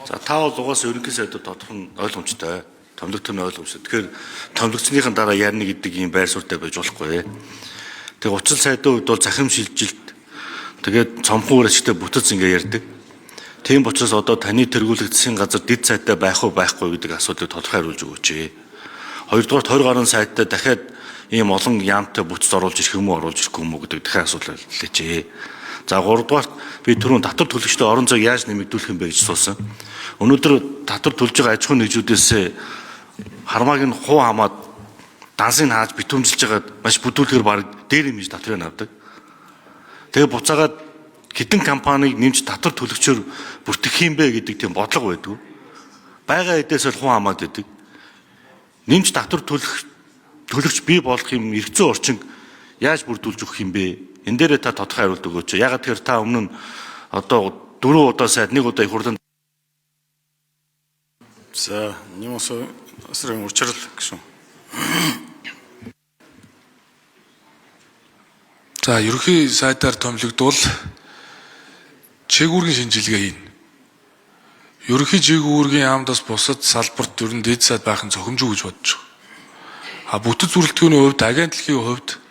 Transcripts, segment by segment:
За та бол угаасаа ерөнхий сайдад тодорхой ойлгомжтой. Томилогтой нь ойлгомжтой. Тэгэхээр томилогчныхын дараа ярина гэдэг ийм байр суурьтай байж болохгүй. Тэгээ учир сайдын хувьд бол захим шилжилт тэгээд цомхон үржигтэй бүтэц ингээ ярьдаг. Тийм учраас одоо таны тэргүүлэх засгийн газар дэд сайтай байх уу байхгүй гэдэг асуудлыг тодорхой хариулж өгөөч. Хоёрдугаар 20 гаруй сайтад дахиад ийм олон яамтай бүтц оруулж ирэх юм уу оруулж ирэхгүй юм уу гэдэг дахиад асуулт хэлээч. За 3 дугаарт би түрүүн татвар төлөгчдөө орон зайг яаж нэмэгдүүлэх юм бэ гэж суусан. Өнөөдөр татвар төлж байгаа аж ахуйн нэгжүүдээс хармааг нь хуу хамаад дансыг хааж битүүмжилж байгаа маш бүдүүлгээр баг дээр нэмж татварыг авдаг. Тэгээ буцаагаад хэдэн компаниг нэмж татвар төлөгчөөр бүртгэх юм бэ гэдэг тийм бодлого байдаг. Бага эдээс л хуу хамаад байдаг. Нэмж татвар төлөгч бий болох юм эргэцэн орчин яаж бүрдүүлж өгөх юм бэ? Энэ дээрээ та тодорхой хариулт өгөөч. Ягаад тэгэхээр та өмнө нь одоо 4 удаа сайд 1 удаа их хурлын. За, нэмсэн асрын учрал гэсэн. За, ерөнхий сайдаар томилогдвол чиглэлгийн шинжилгээ хийнэ. Ерөнхий чиглэлгийн яамдаас бусад салбарт ер нь дэд сайд байх нь зохимжгүй гэж бодож байгаа. Бүтэц бүрэлдэхүүний хувьд, агентлагийн хувьд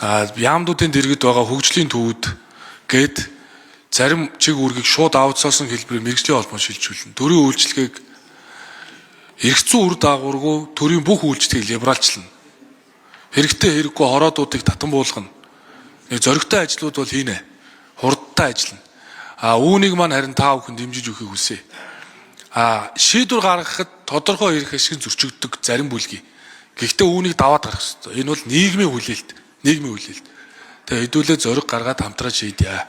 яамдуудын дэргэд байгаа хөгжлийн төвүүд гээд зарим чиг үүргийг шууд аутсорсын хэлбэрээр мэргэжлийн холбоон шилжүүлнэ. Төрийн үйлчлэгийг эргэцэн үр дагаваргүй төрийн бүх үйлчлэгийг либералчлна. Хэрэгтэй хэрэггүй хороодуудыг татан буулгана. Зоригтой ажлууд бол хийнэ. Хурдтай ажиллана. Үүнийг маань харин та бүхэн дэмжиж өгөхийг хүсье. Шийдвэр гаргахад тодорхой эрх ашиг зөрчигддөг зарим бүлгийн. Гэхдээ үүнийг даваад гарах хэрэгтэй. Энэ бол нийгмийн хүлээлт. Тэгээ хэдүүлээ зориг гаргаад хамтраад шийдъя.